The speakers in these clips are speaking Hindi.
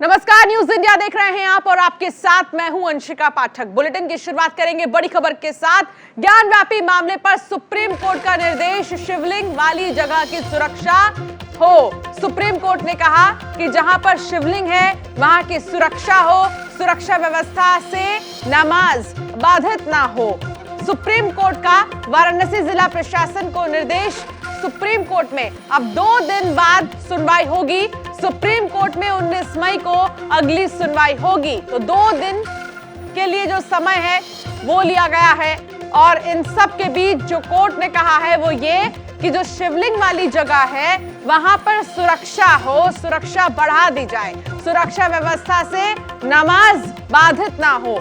नमस्कार, न्यूज इंडिया देख रहे हैं आप और आपके साथ मैं हूं अंशिका पाठक। बुलेटिन की शुरुआत करेंगे बड़ी खबर के साथ। ज्ञानव्यापी मामले पर सुप्रीम कोर्ट का निर्देश, शिवलिंग वाली जगह की सुरक्षा हो। सुप्रीम कोर्ट ने कहा कि जहां पर शिवलिंग है वहां की सुरक्षा हो, सुरक्षा व्यवस्था से नमाज बाधित ना हो। सुप्रीम कोर्ट का वाराणसी जिला प्रशासन को निर्देश। सुप्रीम कोर्ट में अब 2 दिन बाद सुनवाई होगी। सुप्रीम कोर्ट में 19 मई को अगली सुनवाई होगी, तो 2 दिन के लिए जो समय है वो लिया गया है। और इन सब के बीच जो कोर्ट ने कहा है वो ये कि जो शिवलिंग वाली जगह है वहां पर सुरक्षा हो, सुरक्षा बढ़ा दी जाए, सुरक्षा व्यवस्था से नमाज बाधित ना हो।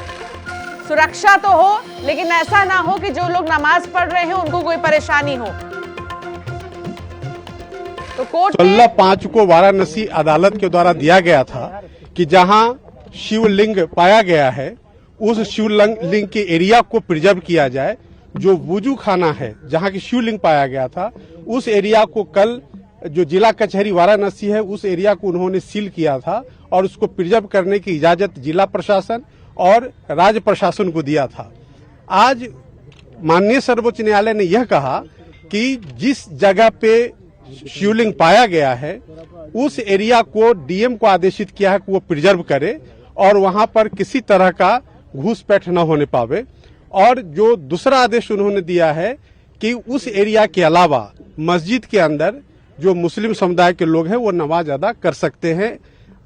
सुरक्षा तो हो लेकिन ऐसा ना हो कि जो लोग नमाज पढ़ रहे हैं उनको कोई परेशानी हो। तो कोर्ट 16/5 को वाराणसी अदालत के द्वारा दिया गया था कि जहां शिवलिंग पाया गया है उस शिवलिंग के एरिया को प्रिजर्व किया जाए। जो वुजू खाना है जहां की शिवलिंग पाया गया था उस एरिया को कल जो जिला कचहरी वाराणसी है उस एरिया को उन्होंने सील किया था और उसको प्रिजर्व करने की इजाजत जिला प्रशासन और राज्य प्रशासन को दिया था। आज माननीय सर्वोच्च न्यायालय ने यह कहा कि जिस जगह पे शिवलिंग पाया गया है उस एरिया को डीएम को आदेशित किया है कि वो प्रिजर्व करे और वहां पर किसी तरह का घुसपैठ न होने पावे। और जो दूसरा आदेश उन्होंने दिया है कि उस एरिया के अलावा मस्जिद के अंदर जो मुस्लिम समुदाय के लोग हैं वो नमाज अदा कर सकते हैं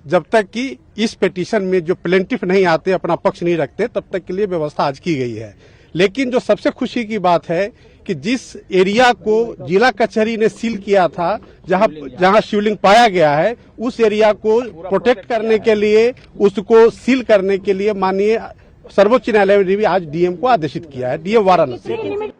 जब तक कि इस पिटीशन में जो प्लेंटिफ नहीं आते, अपना पक्ष नहीं रखते, तब तक के लिए व्यवस्था आज की गई है। लेकिन जो सबसे खुशी की बात है कि जिस एरिया को जिला कचहरी ने सील किया था जहां शिवलिंग पाया गया है उस एरिया को प्रोटेक्ट करने के लिए, उसको सील करने के लिए माननीय सर्वोच्च न्यायालय ने भी आज डीएम को आदेशित किया है, डीएम वाराणसी को।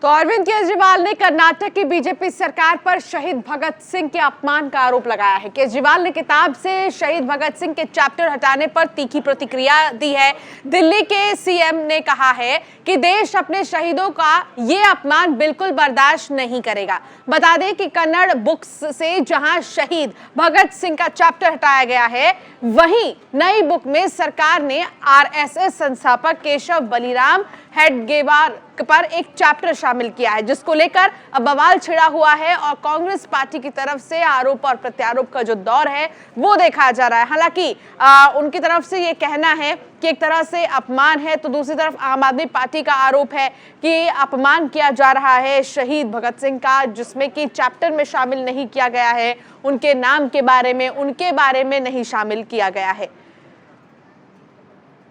तो अरविंद केजरीवाल ने कर्नाटक की बीजेपी सरकार पर शहीद भगत सिंह के अपमान का आरोप लगाया है। केजरीवाल ने किताब से शहीद भगत सिंह के चैप्टर हटाने पर तीखी प्रतिक्रिया दी है। दिल्ली के सीएम ने कहा है कि देश अपने शहीदों का ये अपमान बिल्कुल बर्दाश्त नहीं करेगा। बता दें कि कन्नड़ बुक्स से जहां शहीद भगत सिंह का चैप्टर हटाया गया है, वहीं नई बुक में सरकार ने आरएसएस संस्थापक केशव बलिराम हेडगेवार पर एक चैप्टर शामिल किया है, जिसको लेकर अब बवाल छिड़ा हुआ है और कांग्रेस पार्टी की तरफ से आरोप और प्रत्यारोप का जो दौर है वो देखा जा रहा है। हालांकि उनकी तरफ से ये कहना है कि एक तरह से अपमान है, तो दूसरी तरफ आम आदमी पार्टी का आरोप है कि अपमान किया जा रहा है शहीद भगत सिंह का, जिसमें कि चैप्टर में शामिल नहीं किया गया है, उनके नाम के बारे में, उनके बारे में नहीं शामिल किया गया है।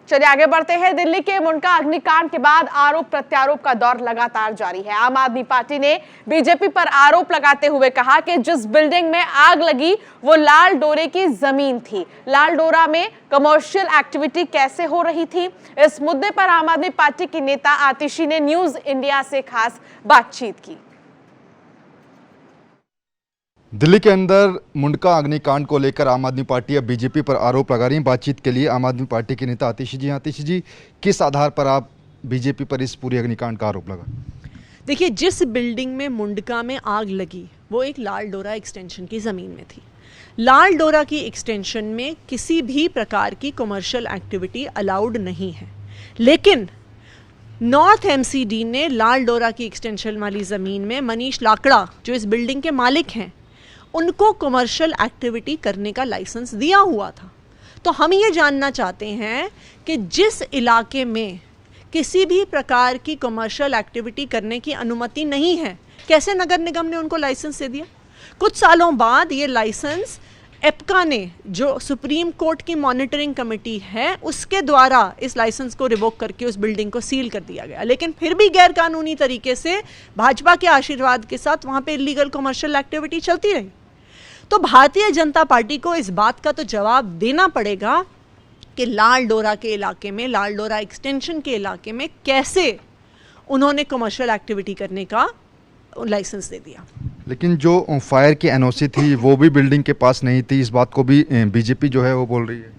चलिए आगे बढ़ते हैं। दिल्ली के मुंडका अग्निकांड के बाद आरोप प्रत्यारोप का दौर लगातार जारी है। आम आदमी पार्टी ने बीजेपी पर आरोप लगाते हुए कहा कि जिस बिल्डिंग में आग लगी वो लाल डोरे की जमीन थी। लाल डोरा में कमर्शियल एक्टिविटी कैसे हो रही थी? इस मुद्दे पर आम आदमी पार्टी की नेता आतिशी ने न्यूज इंडिया से खास बातचीत की। दिल्ली के अंदर मुंडका अग्निकांड को लेकर आम आदमी पार्टी अब बीजेपी पर आरोप लगा रही है। बातचीत के लिए आम आदमी पार्टी के नेता आतिशी जी। आतिशी जी, किस आधार पर आप बीजेपी पर इस पूरी अग्निकांड का आरोप लगा? देखिए, जिस बिल्डिंग में मुंडका में आग लगी वो एक लाल डोरा एक्सटेंशन की ज़मीन में थी। लाल डोरा की एक्सटेंशन में किसी भी प्रकार की कमर्शियल एक्टिविटी अलाउड नहीं है, लेकिन नॉर्थ एमसीडी ने लाल डोरा की एक्सटेंशन वाली ज़मीन में मनीष लाकड़ा जो इस बिल्डिंग के मालिक हैं उनको कमर्शियल एक्टिविटी करने का लाइसेंस दिया हुआ था। तो हम ये जानना चाहते हैं कि जिस इलाके में किसी भी प्रकार की कमर्शियल एक्टिविटी करने की अनुमति नहीं है, कैसे नगर निगम ने उनको लाइसेंस दे दिया? कुछ सालों बाद ये लाइसेंस एप्का ने, जो सुप्रीम कोर्ट की मॉनिटरिंग कमेटी है, उसके द्वारा इस लाइसेंस को रिवोक करके उस बिल्डिंग को सील कर दिया गया। लेकिन फिर भी गैर कानूनी तरीके से भाजपा के आशीर्वाद के साथ वहाँ पे इलीगल कमर्शियल एक्टिविटी चलती रही। तो भारतीय जनता पार्टी को इस बात का तो जवाब देना पड़ेगा कि लाल डोरा के इलाके में, लाल डोरा एक्सटेंशन के इलाके में कैसे उन्होंने कमर्शियल एक्टिविटी करने का लाइसेंस दे दिया। लेकिन जो फायर की एनओसी थी वो भी बिल्डिंग के पास नहीं थी, इस बात को भी बीजेपी जो है वो बोल रही है।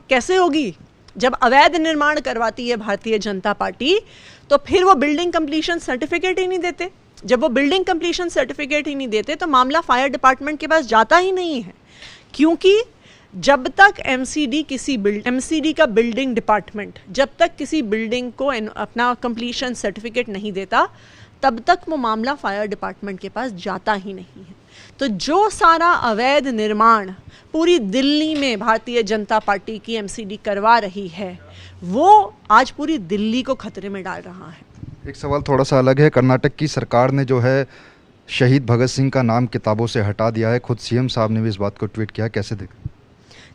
कैसे होगी? जब अवैध निर्माण करवाती है भारतीय जनता पार्टी तो फिर वो बिल्डिंग कंप्लीशन सर्टिफिकेट ही नहीं देते। जब वो बिल्डिंग कंप्लीशन सर्टिफिकेट ही नहीं देते तो मामला फायर डिपार्टमेंट के पास जाता ही नहीं है, क्योंकि जब तक एमसीडी का बिल्डिंग डिपार्टमेंट जब तक किसी बिल्डिंग को अपना कंप्लीशन सर्टिफिकेट नहीं देता, तब तक वो मामला फायर डिपार्टमेंट के पास जाता ही नहीं है। तो जो सारा अवैध निर्माण पूरी दिल्ली में भारतीय जनता पार्टी की एमसीडी करवा रही है, वो आज पूरी दिल्ली को खतरे में डाल रहा है। एक सवाल थोड़ा सा अलग है। कर्नाटक की सरकार ने जो है शहीद भगत सिंह का नाम किताबों से हटा दिया है। खुद सीएम साहब ने भी इस बात को ट्वीट किया, कैसे देखते?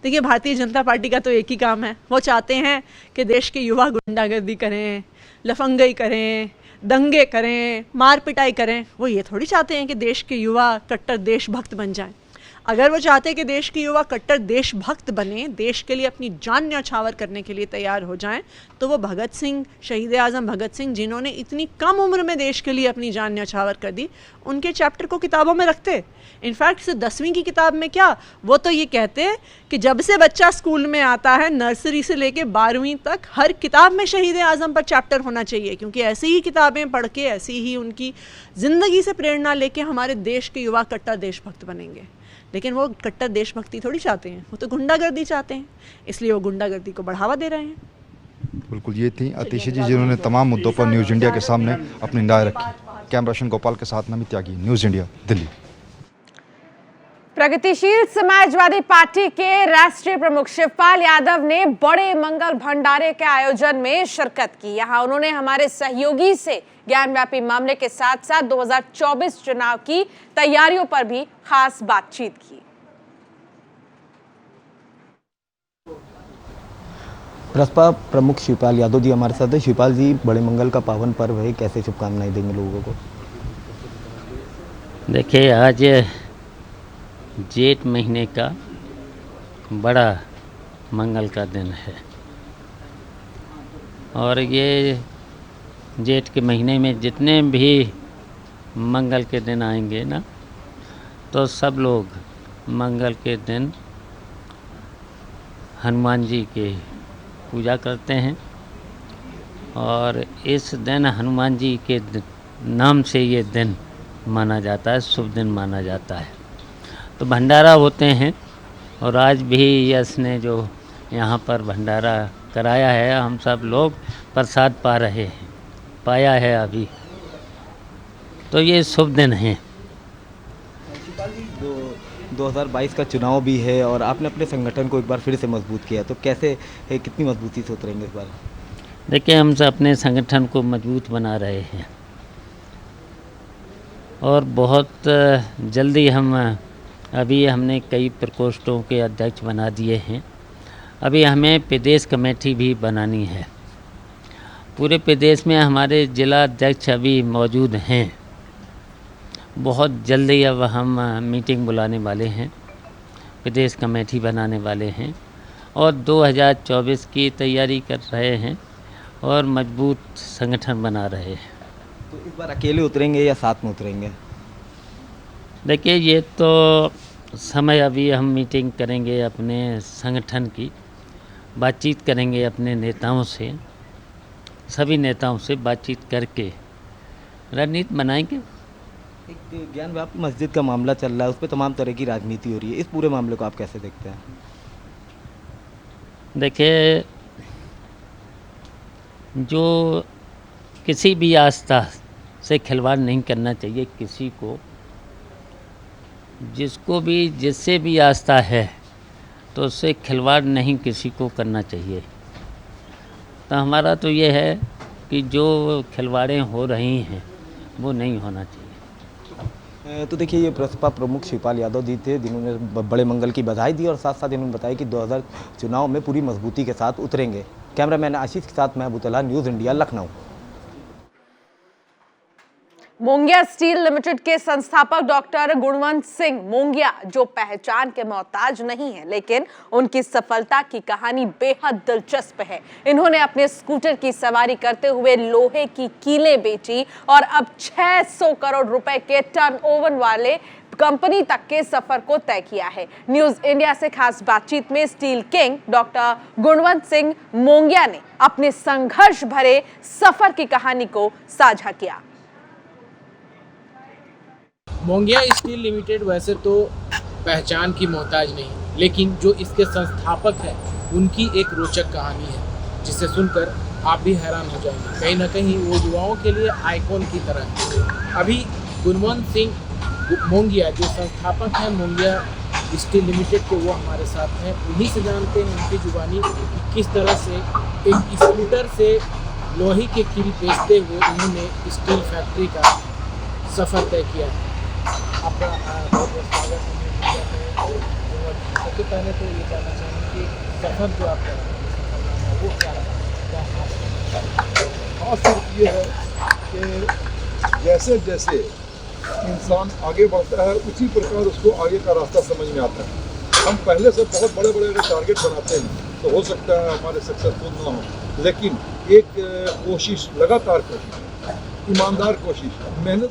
देखिए, भारतीय जनता पार्टी का तो एक ही काम है, वो चाहते हैं कि देश के युवा गुंडागर्दी करें, लफंगई करें, दंगे करें, मार पिटाई करें। वो ये थोड़ी चाहते हैं कि देश के युवा कट्टर देशभक्त बन जाएं। अगर वो चाहते हैं कि देश के युवा कट्टर देशभक्त बने, देश के लिए अपनी जान न्यौछावर करने के लिए तैयार हो जाएं, तो वो भगत सिंह, शहीद आज़म भगत सिंह, जिन्होंने इतनी कम उम्र में देश के लिए अपनी जान न्यौछावर कर दी, उनके चैप्टर को किताबों में रखते। इनफैक्ट से 10वीं की किताब में क्या, वो तो ये कहते कि जब से बच्चा स्कूल में आता है, नर्सरी से लेके 12वीं तक, हर किताब में शहीद आज़म पर चैप्टर होना चाहिए, क्योंकि ऐसी ही किताबें पढ़ के, ऐसी ही उनकी ज़िंदगी से प्रेरणा लेके हमारे देश के युवा कट्टर देशभक्त बनेंगे। लेकिन वो कट्टर देशभक्ति थोड़ी चाहते हैं, वो तो गुंडागर्दी चाहते हैं, इसलिए वो गुंडागर्दी को बढ़ावा दे रहे हैं। बिल्कुल, ये थी आतिशी जी जिन्होंने तमाम मुद्दों पर न्यूज़ इंडिया के सामने अपनी राय रखी। कैमरा पर्सन गोपाल के साथ नमित त्यागी, न्यूज़ इंडिया, दिल्ली। प्रगतिशील समाजवादी पार्टी के राष्ट्रीय प्रमुख शिवपाल यादव ने बड़े मंगल भंडारे के आयोजन में शिरकत की। यहां उन्होंने हमारे सहयोगी से ज्ञानव्यापी मामले के साथ साथ 2024 चुनाव की तैयारियों पर भी खास बातचीत की। बसपा प्रमुख शिवपाल यादव जी हमारे साथ है। शिवपाल जी, बड़े मंगल का पावन पर्व है, कैसे शुभकामनाएं देंगे लोगों को? देखिए, आज जेठ महीने का बड़ा मंगल का दिन है, और ये जेठ के महीने में जितने भी मंगल के दिन आएंगे ना, तो सब लोग मंगल के दिन हनुमान जी के पूजा करते हैं, और इस दिन हनुमान जी के नाम से ये दिन माना जाता है, शुभ दिन माना जाता है। तो भंडारा होते हैं, और आज भी यश ने जो यहाँ पर भंडारा कराया है, हम सब लोग प्रसाद पा रहे हैं, पाया है अभी, तो ये शुभ दिन है। 2022 का चुनाव भी है और आपने अपने संगठन को एक बार फिर से मजबूत किया, तो कैसे है, कितनी मजबूती से उतरेंगे इस बार? देखिए, हम सब अपने संगठन को मजबूत बना रहे हैं, और बहुत जल्दी अभी हमने कई प्रकोष्ठों के अध्यक्ष बना दिए हैं। अभी हमें प्रदेश कमेटी भी बनानी है। पूरे प्रदेश में हमारे जिला अध्यक्ष अभी मौजूद हैं। बहुत जल्दी अब हम मीटिंग बुलाने वाले हैं, प्रदेश कमेटी बनाने वाले हैं, और 2024 की तैयारी कर रहे हैं, और मजबूत संगठन बना रहे हैं। तो इस बार अकेले उतरेंगे या साथ में उतरेंगे? देखिए, ये तो समय, अभी हम मीटिंग करेंगे अपने संगठन की, बातचीत करेंगे अपने नेताओं से, सभी नेताओं से बातचीत करके रणनीति बनाएंगे। एक ज्ञानव्यापी मस्जिद का मामला चल रहा है, उस पर तमाम तरह की राजनीति हो रही है, इस पूरे मामले को आप कैसे देखते हैं? देखिए, जो किसी भी आस्था से खिलवाड़ नहीं करना चाहिए किसी को, जिसको भी, जिससे भी आस्था है, तो उससे खिलवाड़ नहीं किसी को करना चाहिए। तो हमारा तो ये है कि जो खिलवाड़ें हो रही हैं वो नहीं होना चाहिए। तो देखिए, ये बसपा प्रमुख शिवपाल यादव जी थे, जिन्होंने बड़े मंगल की बधाई दी और साथ साथ इन्होंने बताया कि 2000 चुनाव में पूरी मजबूती के साथ उतरेंगे। कैमरामैन आशीष के साथ मैं अबूतला, news India, Lucknow. Mongia steel limited के संस्थापक डॉक्टर गुणवंत सिंह मोंगिया, जो पहचान के मोहताज नहीं है, लेकिन उनकी सफलता की कहानी बेहद दिलचस्प है। इन्होंने अपने स्कूटर की सवारी करते हुए लोहे की कीलें बेची और अब 600 करोड़ रुपए के टर्नओवर वाले कंपनी तक के सफर को तय किया है। न्यूज इंडिया से खास बातचीत में स्टील किंग डॉक्टर गुणवंत सिंह मोंगिया ने अपने संघर्ष भरे सफर की कहानी को साझा किया। मोंगिया स्टील लिमिटेड वैसे तो पहचान की मोहताज नहीं, लेकिन जो इसके संस्थापक हैं उनकी एक रोचक कहानी है जिसे सुनकर आप भी हैरान हो जाएंगे। कहीं ना कहीं वो युवाओं के लिए आइकॉन की तरह है। अभी गुणवंत सिंह मोंगिया जो संस्थापक हैं मोंगिया स्टील लिमिटेड के, वो हमारे साथ हैं। उन्हीं से जानते हैं उनकी जुबानी कि किस तरह से एक स्कूटर से लोहे के कील बेचते हुए उन्होंने स्टील फैक्ट्री का सफ़र तय किया है। आपका बहुत बहुत स्वागत है। सबसे पहले तो ये जानना चाहेंगे कि सफ़र जो आप कर रहे हैं वो क्या रहा, खास सिर्फ ये है कि जैसे जैसे इंसान आगे बढ़ता है उसी प्रकार उसको आगे का रास्ता समझ में आता है। हम पहले से बहुत बड़े बड़े टारगेट बनाते हैं तो हो सकता है हमारे सक्सेसफुल ना हो, लेकिन एक कोशिश, लगातार कोशिश, ईमानदार कोशिश, मेहनत।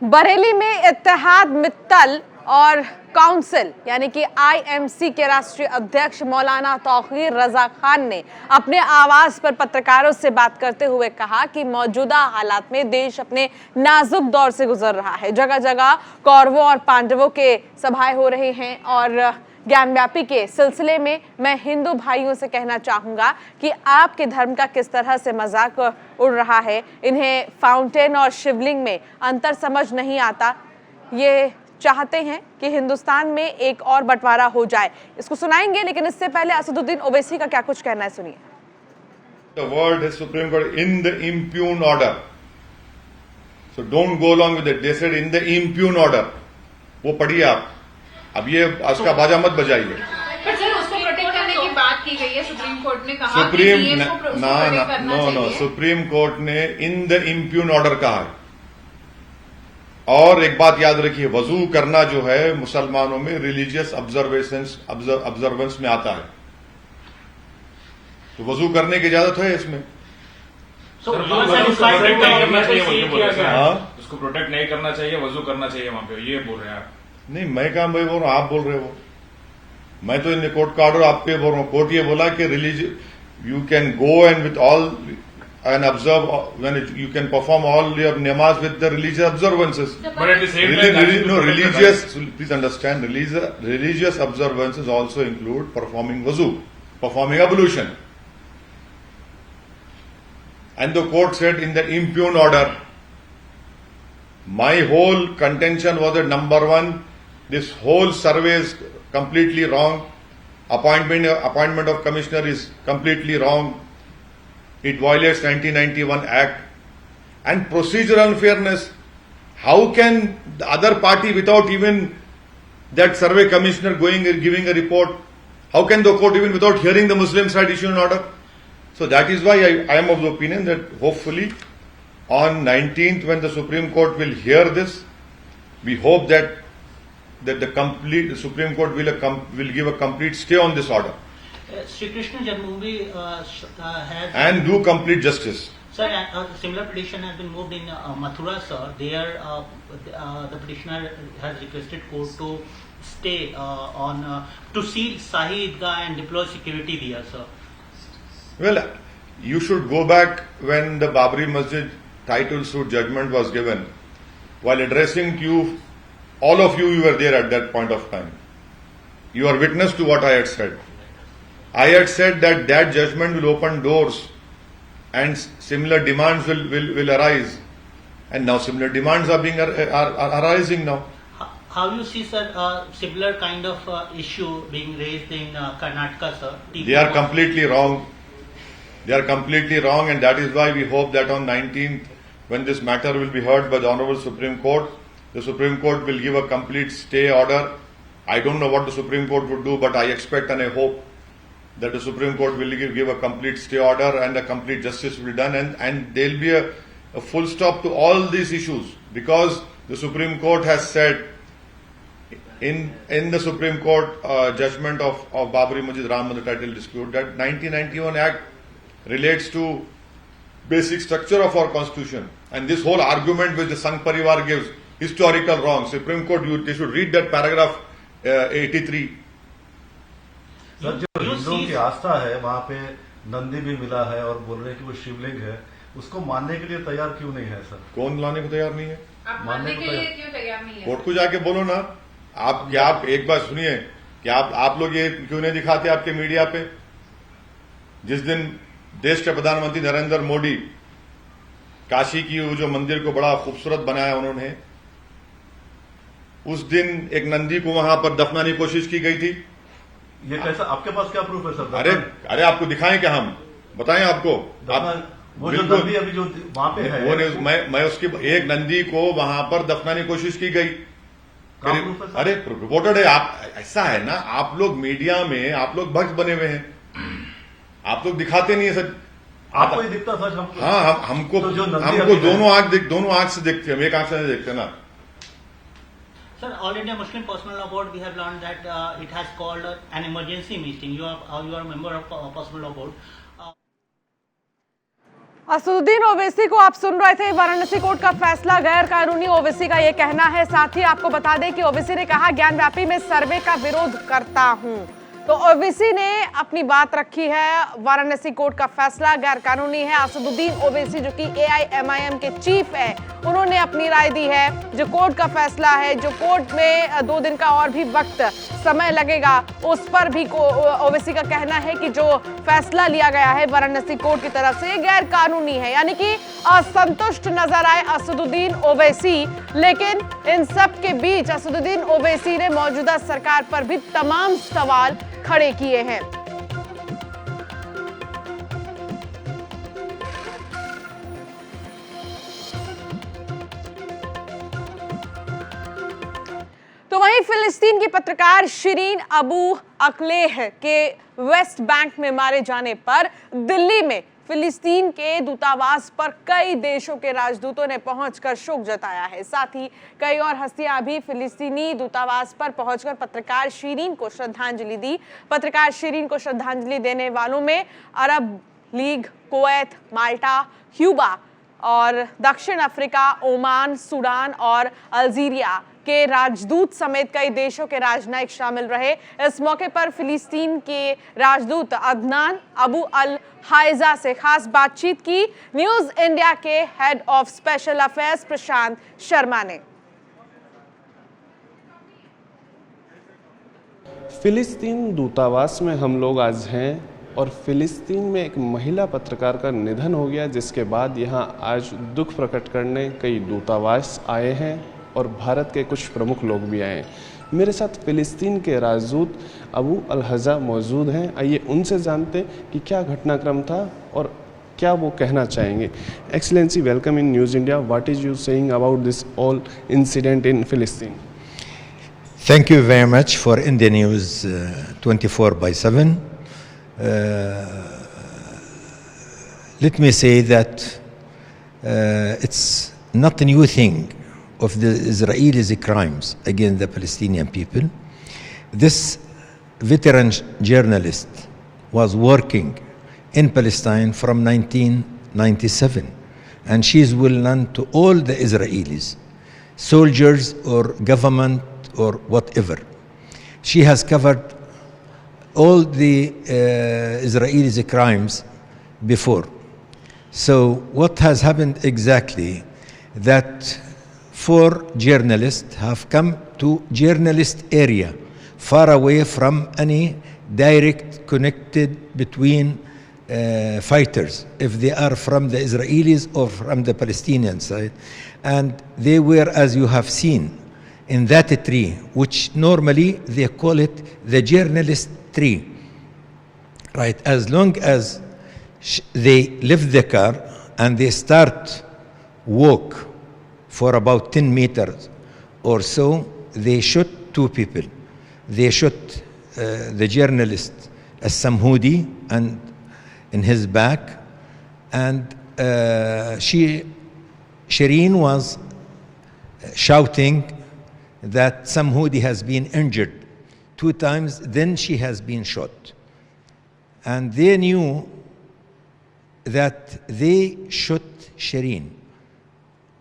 बरेली में इत्तेहाद मित्तल और काउंसिल यानी कि आईएमसी के राष्ट्रीय अध्यक्ष मौलाना तौकीर रजा खान ने अपने आवास पर पत्रकारों से बात करते हुए कहा कि मौजूदा हालात में देश अपने नाजुक दौर से गुजर रहा है। जगह जगह कौरवों और पांडवों के सभाएं हो रही हैं और ज्ञानव्यापी के सिलसिले में मैं हिंदू भाइयों से कहना चाहूँगा कि आपके धर्म का किस तरह से मजाक उड़ रहा है। इन्हें फाउंटेन और शिवलिंग में अंतर समझ नहीं आता। ये चाहते हैं कि हिंदुस्तान में एक और बंटवारा हो जाए। इसको सुनाएंगे, लेकिन इससे पहले असदुद्दीन ओवैसी का क्या कुछ कहना है, सुनिए। The word is Supreme Court in the impugn order. So don't go along with it. They said in the impugn order. वो पढ़िए आप। अब ये उसका बाजा मत बजाइए। पर सर उसको प्रोटेक्ट करने की बात की गई है। सुप्रीम कोर्ट ने कहा कि सुप्रीम कोर्ट ने इन द impugn ऑर्डर कहा है। और एक बात याद रखिए, वजू करना जो है मुसलमानों में रिलीजियस ऑब्जर्वेंस में आता है, तो वजू करने की इजाजत है इसमें। उसको प्रोटेक्ट नहीं करना चाहिए, वजू करना चाहिए वहां पे, ये बोल रहे हैं आप? नहीं, मैं कहा भाई बोल रहा हूं, आप बोल रहे हो। मैं तो इन कोर्ट का ऑर्डर आपके बोल रहा हूं। कोर्ट ये बोला कि religious you can go and with all and observe when you can perform all your namaz with the religious observances. But at the same time, religious. Please understand, religious observances also include performing wuzu, performing ablution. And the court said in the impugn order, my whole contention was that number one, this whole survey is completely wrong. Appointment of commissioner is completely wrong. It violates 1991 Act and procedural unfairness. How can the other party, without even that survey commissioner going and giving a report, how can the court even without hearing the Muslim side issue an order? So that is why I am of the opinion that hopefully on 19th when the Supreme Court will hear this, we hope that the Supreme Court will give a complete stay on this order. Sri Krishna Janmabhoomi has and do complete justice. Sir, a similar petition has been moved in Mathura, sir. There, the petitioner has requested court to stay to seal Shahi Idgah and deploy security there, sir. Well, you should go back when the Babri Masjid title suit judgment was given. While addressing you, all of you were there at that point of time. You are witness to what I had said. I had said that judgment will open doors and similar demands will arise, and now similar demands are arising now. How you see, sir, similar kind of issue being raised in Karnataka, sir? They are completely wrong. They are completely wrong, and that is why we hope that on 19th, when this matter will be heard by the Honorable Supreme Court, the Supreme Court will give a complete stay order. I don't know what the Supreme Court would do, but I expect and I hope that the Supreme Court will give a complete stay order and a complete justice will be done, and there will be a full stop to all these issues, because the Supreme Court has said in the Supreme Court judgment of Babri Masjid Ram Mandir title dispute that 1991 Act relates to basic structure of our constitution, and this whole argument which the Sangh Parivar gives, historical wrong. Supreme Court, they should read that paragraph 83. Sir, जो हिंदुओं की आस्था है वहाँ पे नंदी भी मिला है और बोल रहे हैं कि वो शिवलिंग है, उसको मानने के लिए तैयार क्यों नहीं है सर? कौन लाने को तैयार नहीं है? आप मानने के लिए क्यों तैयार नहीं है? कोर्ट को जाके बोलो ना, आप एक बात सुनिए कि आप लोग ये क्यों नहीं दिखाते आपके मीडिया पे? जिस दिन देश के प्रधानमंत्री नरेंद्र मोदी काशी की वो जो मंदिर को बड़ा खूबसूरत बनाया उन्होंने, उस दिन एक नंदी को वहां पर दफनाने की कोशिश की गई थी। ये कैसा, आपके पास क्या प्रूफ है सर? अरे आपको दिखाएं क्या, हम बताएं आपको? वो जो नंदी अभी जो वहां पे है, वो मैं उसकी एक नंदी को वहां पर दफनाने की कोशिश की गई। अरे रिपोर्टेड है। आप ऐसा है ना, आप लोग मीडिया में आप लोग भक्त बने हुए हैं, आप लोग दिखाते नहीं है सच। आपको ही दिखता सच? हमको हाँ, हमको तो हमको दोनों आंख से देखते हैं, हम एक आंख से नहीं देखते ना। Sir, All India Muslim Personal Law Board, we have learned that it has called an emergency meeting. You are a member of Personal Law Board. Asaduddin Owaisi को आप सुन रहे थे। वाराणसी कोर्ट का फैसला गैर कानूनी, ओवैसी का ये कहना है। साथ ही आपको बता दें कि ओवैसी ने कहा ज्ञानव्यापी में सर्वे का विरोध करता हूं। तो ओवैसी ने अपनी बात रखी है। वाराणसी कोर्ट का फैसला गैर कानूनी है। असदुद्दीन ओवैसी जो कि AIMIM के चीफ है, उन्होंने अपनी राय दी है। जो कोर्ट का फैसला है, जो कोर्ट में 2 दिन का और भी वक्त समय लगेगा, उस पर भी ओवैसी का कहना है कि जो फैसला लिया गया है वाराणसी कोर्ट की तरफ से, ये गैर कानूनी है। यानी कि असंतुष्ट नजर आए असदुद्दीन ओवैसी। लेकिन इन सब के बीच असदुद्दीन ओवैसी ने मौजूदा सरकार पर भी तमाम सवाल खड़े किए हैं। तो वहीं फिलिस्तीन की पत्रकार शिरीन अबू अक्लेह के वेस्ट बैंक में मारे जाने पर दिल्ली में फिलिस्तीन के दूतावास पर कई देशों के राजदूतों ने पहुंचकर शोक जताया है। साथ ही कई और हस्तियां भी फिलिस्तीनी दूतावास पर पहुंचकर पत्रकार शिरीन को श्रद्धांजलि दी। पत्रकार शिरीन को श्रद्धांजलि देने वालों में अरब लीग, कुवैत, माल्टा, क्यूबा और दक्षिण अफ्रीका, ओमान, सूडान और अल्जीरिया के राजदूत समेत कई देशों के राजनयिक शामिल रहे। इस मौके पर फिलिस्तीन के राजदूत अदनान अबू अल हाइजा से खास बातचीत की न्यूज इंडिया के हेड ऑफ स्पेशल अफेयर्स प्रशांत शर्मा ने। फिलिस्तीन दूतावास में हम लोग आज हैं और फिलिस्तीन में एक महिला पत्रकार का निधन हो गया, जिसके बाद यहाँ आज दुख प्रकट करने कई दूतावास आए हैं और भारत के कुछ प्रमुख लोग भी आए हैं। मेरे साथ फिलिस्तीन के राजदूत अबू अल हजा मौजूद हैं। आइए उनसे जानते हैं कि क्या घटनाक्रम था और क्या वो कहना चाहेंगे। Excellency, welcome in news India. What is you saying about this all incident in फिलिस्तीन? Thank you very much for India News 24/7. Let me say that it's not a new thing of the Israelis' crimes against the Palestinian people. This veteran journalist was working in Palestine from 1997, and she is well known to all the Israelis, soldiers or government or whatever. She has covered all the Israelis' crimes before. So what has happened exactly, that 4 journalists have come to journalist area far away from any direct connected between fighters, if they are from the Israelis or from the Palestinian side. And they were, as you have seen, in that tree, which normally they call it the journalist tree. Right, as long as they leave the car and they start walk for about 10 meters or so, they shot 2 people. They shot the journalist As-Samhoudi and in his back, and Shireen was shouting that Samhoudi has been injured 2 times, then she has been shot. And they knew that they shot Shireen,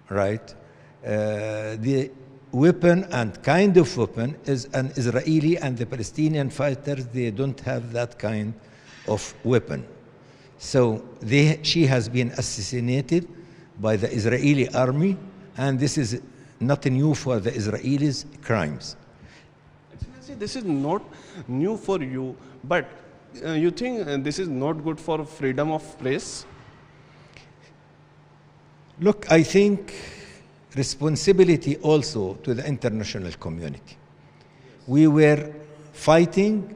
right? The weapon and kind of weapon is an Israeli, and the Palestinian fighters, they don't have that kind of weapon. So she has been assassinated by the Israeli army, and this is not new for the Israelis' crimes. this is not new for you, but you think this is not good for freedom of press? Look, I think responsibility also to the international community. We were fighting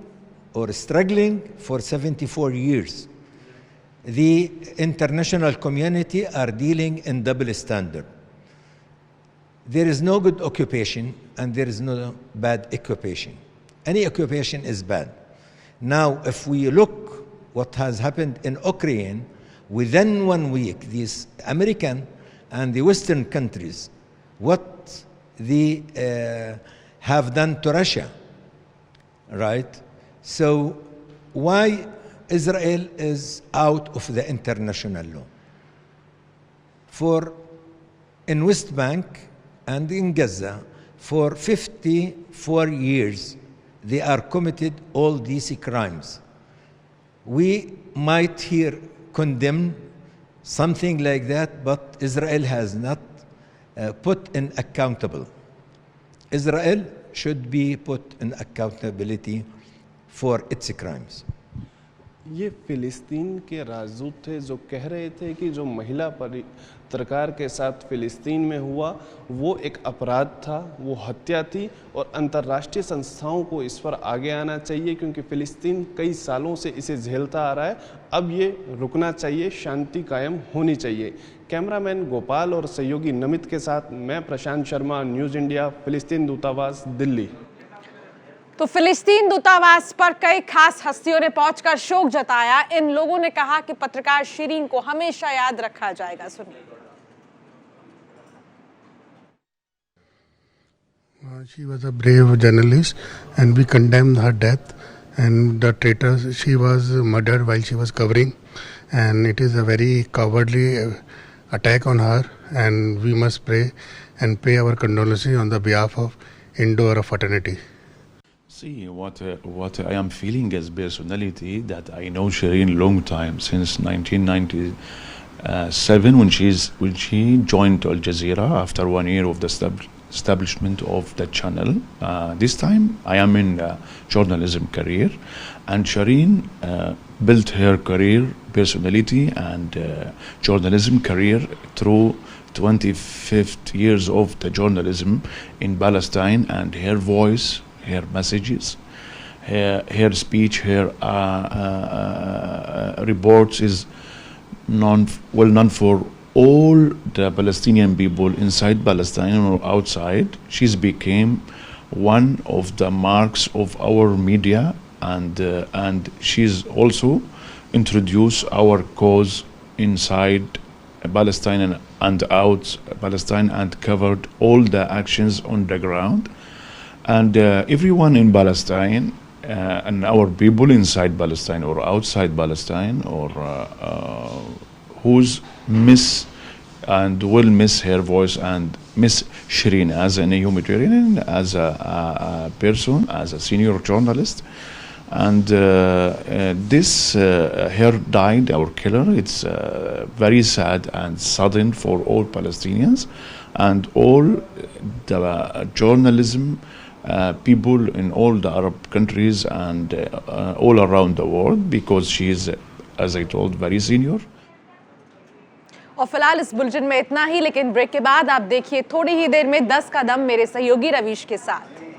or struggling for 74 years. The international community are dealing in double standard. There is no good occupation and there is no bad occupation. Any occupation is bad. Now, if we look what has happened in Ukraine, within 1 week, these American and the Western countries, what they have done to Russia, right? So why Israel is out of the international law? For in West Bank and in Gaza, for 54 years, they are committed all these crimes. We might here condemn something like that, but Israel has not put in accountable. Israel should be put in accountability for its crimes. ये फिलिस्तीन के राजदूत थे जो कह रहे थे कि जो महिला पत्रकार के साथ फिलिस्तीन में हुआ वो एक अपराध था, वो हत्या थी और अंतर्राष्ट्रीय संस्थाओं को इस पर आगे आना चाहिए क्योंकि फिलिस्तीन कई सालों से इसे झेलता आ रहा है। अब ये रुकना चाहिए, शांति कायम होनी चाहिए। कैमरामैन गोपाल और सहयोगी नमित के साथ मैं प्रशांत शर्मा, न्यूज़ इंडिया, फिलिस्तीन दूतावास, दिल्ली। तो फिलिस्तीन दूतावास पर कई खास हस्तियों ने पहुंचकर शोक जताया। इन लोगों ने कहा कि पत्रकार शिरीन को हमेशा याद रखा जाएगा। सुनिए। She was a brave journalist and we condemned her death and the traitors. She was murdered while she was covering and it is a very cowardly attack on her and we must pray and pay our condolences on the behalf of Indo-Arab fraternity. See, what I am feeling as personality, that I know Shireen long time, since 1997 when she joined Al Jazeera after 1 year of the establishment of the channel. This time I am in journalism career, and Shireen built her career, personality and journalism career through 25 years of the journalism in Palestine, and her voice, her messages, her speech, her reports is well known for all the Palestinian people inside Palestine or outside. She's became one of the marks of our media, and she's also introduced our cause inside Palestine and out Palestine and covered all the actions on the ground. And everyone in Palestine and our people inside Palestine or outside Palestine or who's miss and will miss her voice and miss Shireen as a humanitarian, as a person, as a senior journalist. And this her died, our killer. It's very sad and sudden for all Palestinians and all the journalism people in all the Arab countries and all around the world, because she is, as I told, very senior. और फिलहाल इस बुलेटिन में इतना ही, लेकिन ब्रेक के बाद आप देखिए थोड़ी ही देर में 10 कदम मेरे सहयोगी रवीश के साथ।